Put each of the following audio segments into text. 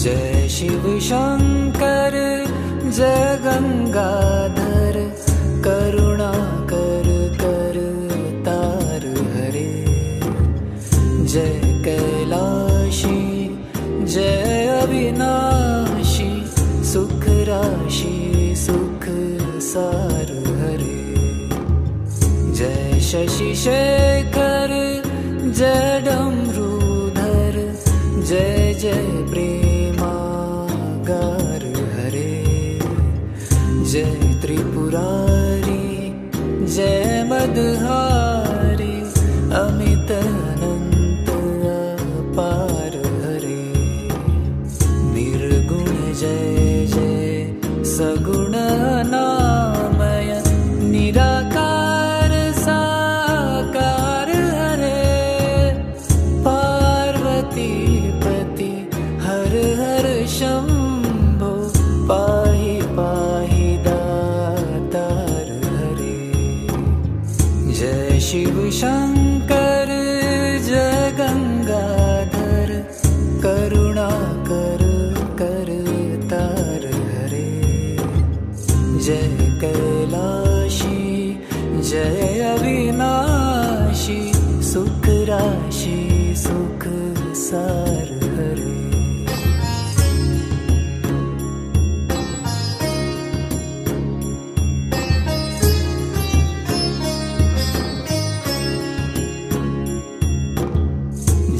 जय शिव शंकर जय गंगाधर करुणा कर कर तार हरे। जय कैलाशी जय अविनाशी सुख राशि सुख सार हरे। जय शशि शेखर जय डमरूधर जय जय प्रेमागार हरे। जय त्रिपुरारी जय मदहारी अमित अनंत अपार हरे। निर्गुण जय जय सगुण नामय निराकार साकार हरे। पार्वती पति हर हर शंभो पाहि पाहि दातार हरे। जय शिव शंकर जय गंगाधर करुणा कर कर तार हरे। जय कैलाशी जय अविनाशी सुख राशि सुख सार हरे।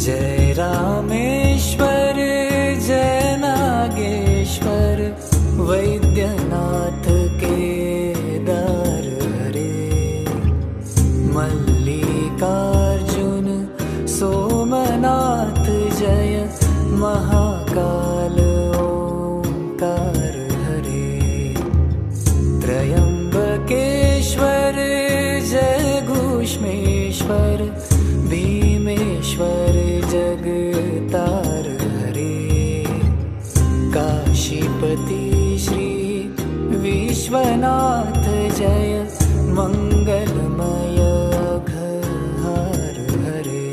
जय रामेश्वर जय नागेश्वर वैद्यनाथ केदार हरे। मल्लिकार्जुन सोमनाथ जय महाकाल ओंकार हरे। त्रयंबकेश्वर जय घूष्मेश्वर भीमेश्वर जगतार हरे। काशीपति श्री विश्वनाथ जय मंगलमय घहार हरे।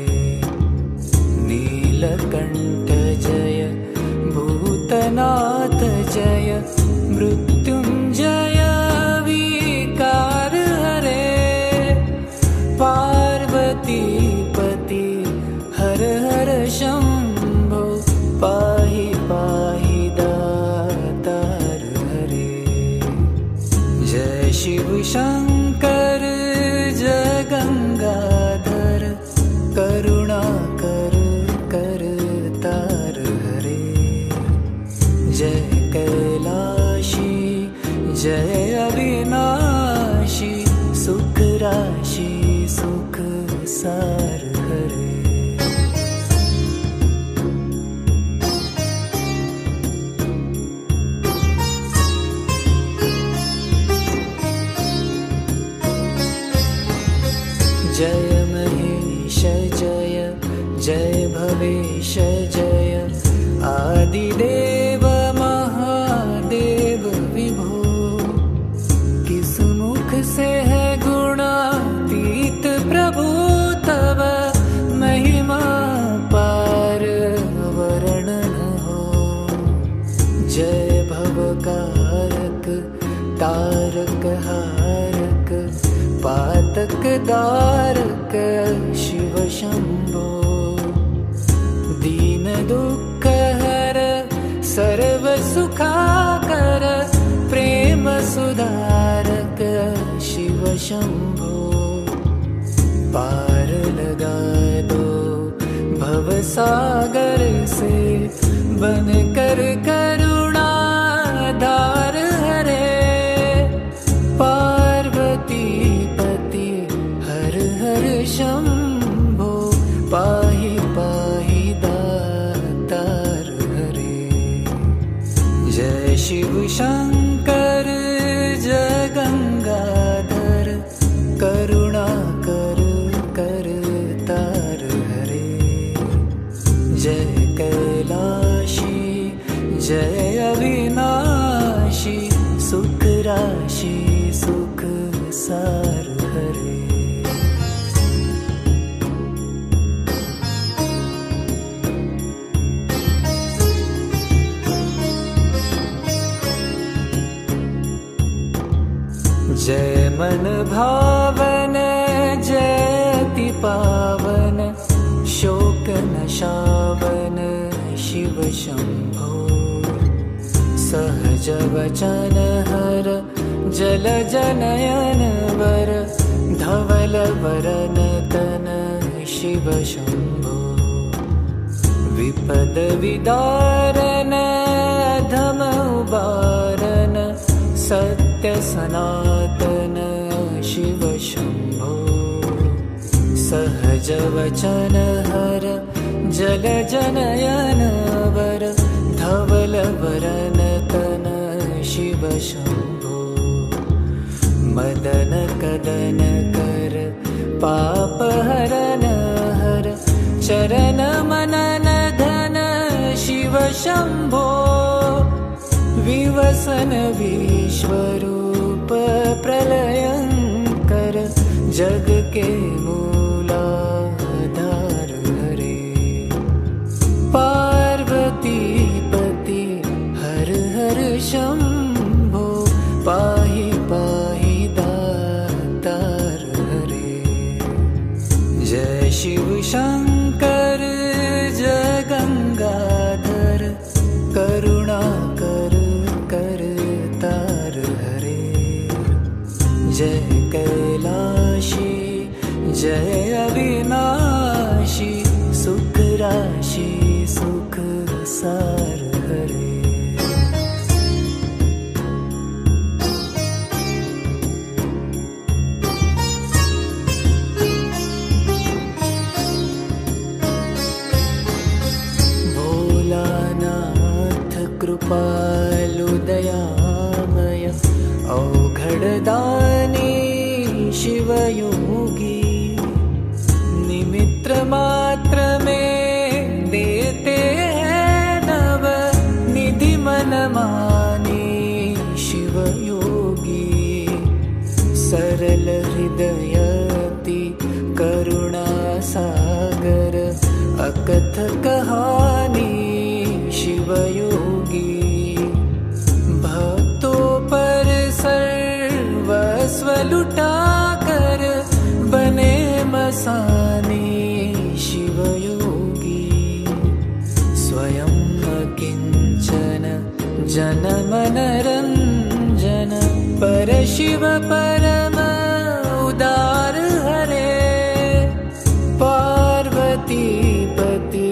नीलकंठ जय भूतनाथ जय मृत्युंजय विकार हरे। पार्वती पति हर हर शंभो पाहि पाहि दातार हरे। जय शिव शंकर जय गंगाधर करुणा कर कर तार हरे। जय कैलाशी जय अविनाशी सुख राशि सुख सार हरे। जय महेश जय जय भवेश जय आदिदेव महादेव विभो। किस मुख से है गुणातीत प्रभु तब महिमा पार वर्णन हो। जय भवकारक तारक हारक पातक दारक शिव शंभो। दीन दुख हर सर्व सुखाकर प्रेम सुधारक शिव शंभो। पार लगा दो भव सागर से बन कर करुणा धार हरे। पार्वती पति हर हर शंभो पाहि पाहि दातार हरे। जय शिव शंकर जय गंगाधर करुणा कर कर तार हरे। जय कैलाशी जय अविनाशी सुख राशि सुख सार हरे। जय मन भावन जयति पावन शोक नशावन शिव शंभो सहज वचन हर जल जनयन वर धवल वरन तन शिव शंभो विपद विदारन धम उबारन सत्य सनातन शिव शंभो सहज वचन हर जल जनयन वर धवल वरन तन शिव शंभो मदन कदन कर पाप हरन हर चरण मनन धन शिव शंभो विवसन विश्वरूप प्रलयंकर जग के मूलाधार हरे पार्वती पति हर हर शंभो पाहि पाहि दातार हरे जय शिव शंकर जय गंगाधर करुणा कर कर तार हरे जय कैलाशी जय अविनाशी सुख राशि सुख सार हरे कृपालु दयामय औघड़दानी शिवयोगी निमित्र मात्र में देते हैं नव निधि मन मानी शिवयोगी सरल हृदयति करुणा सागर अकथ कहानी शिवयोगी भक्तों पर सर्वस्व लुटा कर बने मसानी शिवयोगी स्वयं किंचन जन मन रंजन पर शिव परम उदार हरे पार्वती पति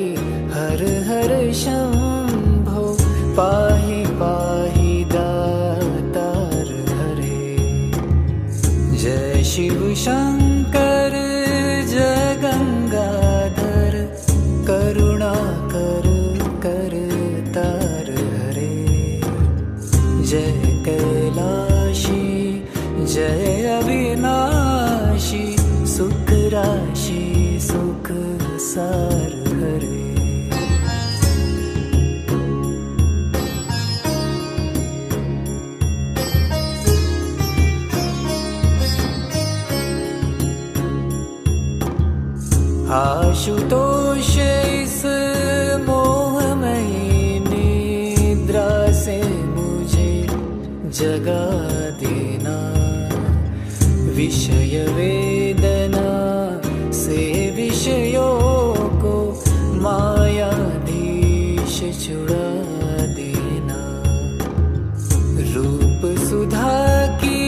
हर हर शंभो पाहि पाहि दातार हरे जय शिव शंकर जय गंगाधर करुणा कर कर तार हरे जय कैलाशी जय अविनाशी सुख राशि सुख सार हरे आशुतोष इस मोहमयी निद्रा से मुझे जगा देना विषय वेदना से विषयों को मायाधीश छुड़ा देना रूप सुधा की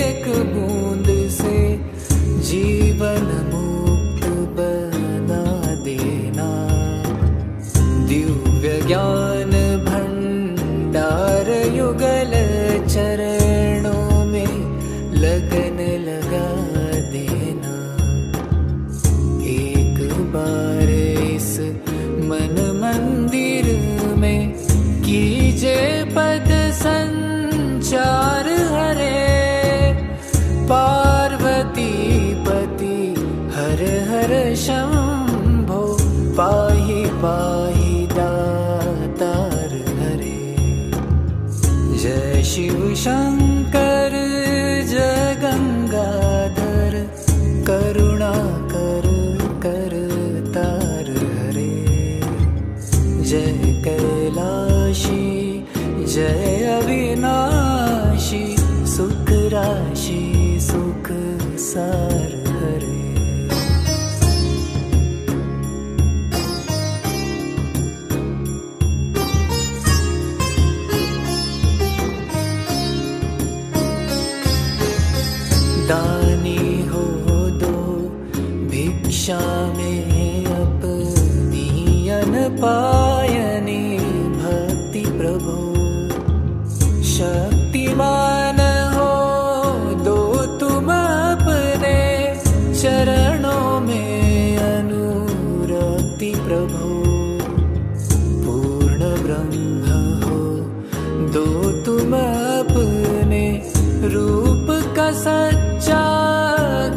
एक बूंद से जीवन ज्ञान भंडार युगल चरणों में लगन लगा देना एक बार इस मन मंदिर में कीजे पद संचार हरे पार्वती पति हर हर शंभो पाहि पाहि दातार हरे जय शिव शंकर जय गंगाधर करुणा कर कर तार हरे जय कैलाशी जय अविनाशी सुख राशि दानी हो दो भिक्षा में अपनी अनपायनी भक्ति प्रभु। शक्तिमान हो दो तुम अपने चरणों में अनुरक्ति प्रभु। पूर्ण ब्रह्म हो दो तुम अपने रूप का सच्चा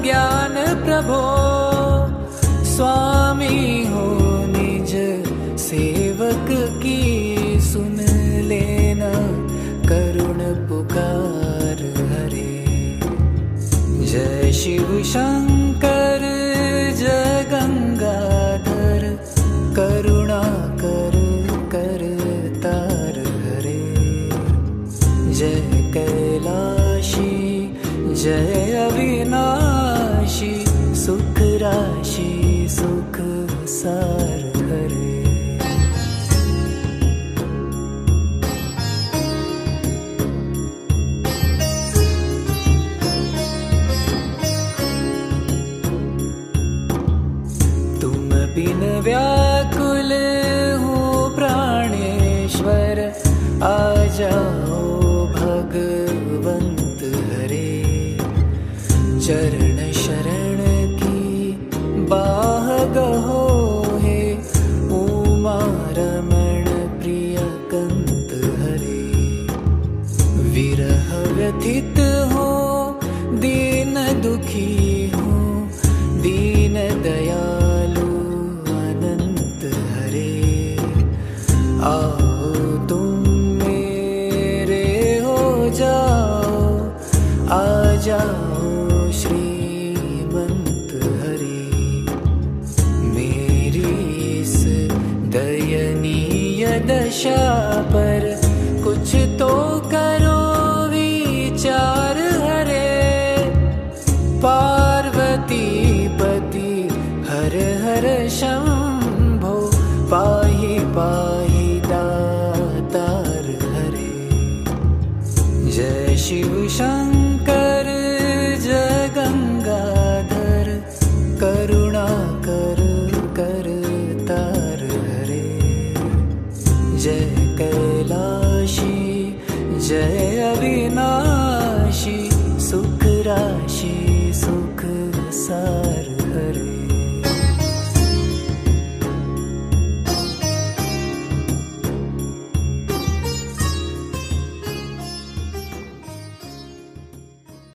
ज्ञान प्रभु। स्वामी हो निज सेवक की सुन लेना करुण पुकार हरे। जय शिव शंकर जय गंगाधर करुणा कर कर तार हरे। जय कैलाशी जय अविनाशी सुख राशि सुख सार हरे। तुम बिन व्याकुल हूँ प्राणेश्वर आ जाओ भगवंत हरे। चरण शरण की बाह गहो हे उमा रमण प्रिय कंत हरे। विरह व्यथित हो दीन दुखी हूँ दीन दयालु अनंत हरे। आओ तुम मेरे हो जाओ आ जाओ श्रीमंत हरे। मेरी इस दयनीय दशा पर कुछ तो करो विचार हरे। पार्वती पति हर हर शंभो पाहि पाहि दातार हरे। जय शिव शंकर जय गंगाधर करुणा कर कर तार हरे। जय कैलाशी जय अवि